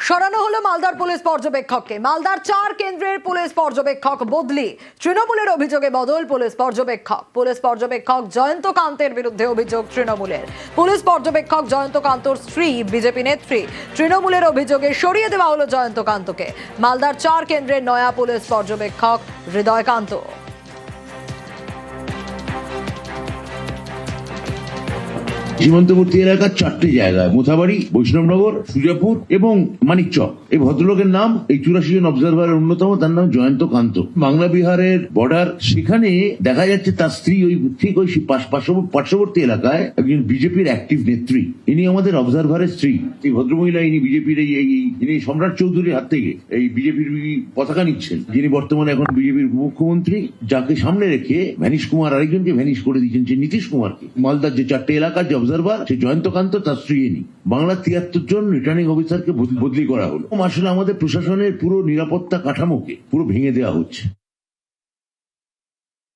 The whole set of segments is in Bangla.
সরানো হলো মালদার পুলিশ পর্যবেক্ষককে। মালদার 4 কেন্দ্রের পুলিশ পর্যবেক্ষক বদলি। তৃণমূলের অভিযোগে বদল পুলিশ পর্যবেক্ষক। পুলিশ পর্যবেক্ষক জয়ন্ত কান্তের বিরুদ্ধে অভিযোগ তৃণমূলের। পুলিশ পর্যবেক্ষক জয়ন্ত কান্তর স্ত্রী বিজেপি নেত্রী। তৃণমূলের অভিযোগে সরিয়ে দেওয়া হলো জয়ন্ত কান্তকে। মালদার 4 কেন্দ্রের নয়া পুলিশ পর্যবেক্ষক হৃদয় কান্ত। সীমান্তবর্তী এলাকার 4টে জায়গায় মোথাবাড়ি, বৈষ্ণবনগর, সুজাপুর এবং মানিকচক। এই ভদ্রলোকের নাম এই 84 জন অবজারভারের অন্যতম, তার নাম জয়ন্ত কান্ত। বাংলা বিহারের বর্ডার, সেখানে দেখা যাচ্ছে তার স্ত্রী ঠিক ওই পার্শ্ববর্তী এলাকায় একজন বিজেপির অ্যাক্টিভ নেত্রী। ইনি আমাদের অবজারভারের স্ত্রী। এই ভদ্রমহিলা ইনি বিজেপির ইনি সম্রাট চৌধুরীর হাত থেকে এই বিজেপির পতাকা নিচ্ছেন, যিনি বর্তমানে এখন বিজেপির উপমুখ্যমন্ত্রী, যাকে সামনে রেখে ভ্যানিশ কুমার আরেকজনকে ভ্যানিশ করে দিয়েছেন, যে নীতিশ কুমারকে। মালদার যে 4টে এলাকার যে অবজারভার, সে জয়ন্ত কান্ত, তার স্ত্রী ইনি। বাংলা 73 জন রিটার্নিং অফিসারকে বদলি করা হলো। আসলে আমাদের প্রশাসনের পুরো নিরাপত্তা কাঠামোকে পুরো ভেঙে দেওয়া হচ্ছে।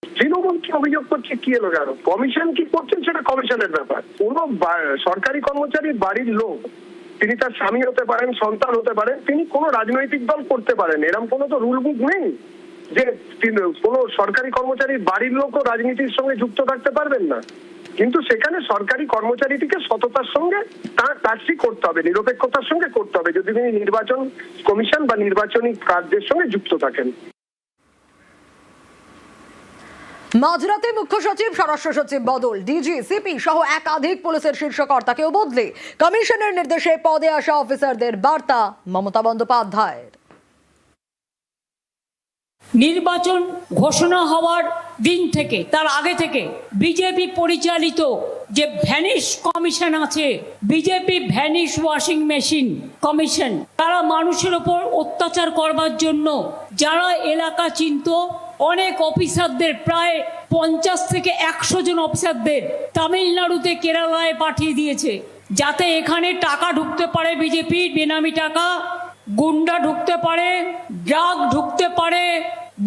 তৃণমূল কি অভিযোগ করছে, কি এলো গেল, কমিশন কি করছেন সেটা কমিশনের ব্যাপার। কোন সরকারি কর্মচারীর বাড়ির লোক, তিনি তার স্বামী হতে পারেন, সন্তান হতে পারেন, তিনি কোনো রাজনৈতিক দল করতে পারেন, এরকম কোনো তো রুল বুক নেই যে কোন সরকারি কর্মচারীর বাড়ির লোকও রাজনীতির সঙ্গে যুক্ত থাকতে পারবেন না। কিন্তু সেখানে সরকারি কর্মচারীটিকে সততার সঙ্গে তার কাজটি করতে হবে, নিরপেক্ষতার সঙ্গে করতে হবে, যদি তিনি নির্বাচন কমিশন বা নির্বাচনী কার্যের সঙ্গে যুক্ত থাকেন। মাঝরাতে মুখ্য সচিব, স্বরাষ্ট্র সচিব বদল, ডিজি, সিপি সহ একাধিক পুলিশের শীর্ষ কর্তাকেও বদলে। কমিশনের নির্দেশে পদে আসা অফিসারদের বার্তা মমতা বন্দ্যোপাধ্যায়ের। নির্বাচন ঘোষণা হওয়ার দিন থেকে, তার আগে থেকে বিজেপি পরিচালিত যে ভ্যানিশ কমিশন আছে, BJP vanish washing machine commission, তারা মানুষের ওপর অত্যাচার করবার জন্য যারা এলাকা চিনত অনেক অফিসারদের, প্রায় 50 থেকে 100 জন অফিসারদের তামিলনাড়ুতে, কেরালায় পাঠিয়ে দিয়েছে, যাতে এখানে টাকা ঢুকতে পারে, বিজেপির বেনামি টাকা, গুন্ডা ঢুকতে পারে, ড্রাগ ঢুকতে পারে,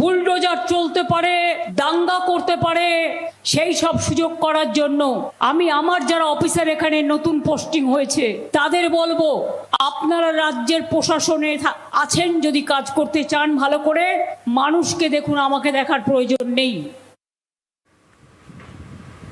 বুলডোজার চলতে পারে, দাঙ্গা করতে পারে, সেই সব সুযোগ করার জন্য আমি আমার যারা অফিসার এখানে নতুন পোস্টিং হয়েছে তাদের বলবো, আপনারা রাজ্যের প্রশাসনে আছেন, যদি কাজ করতে চান ভালো করে, মানুষকে দেখুন, আমাকে দেখার প্রয়োজন নেই।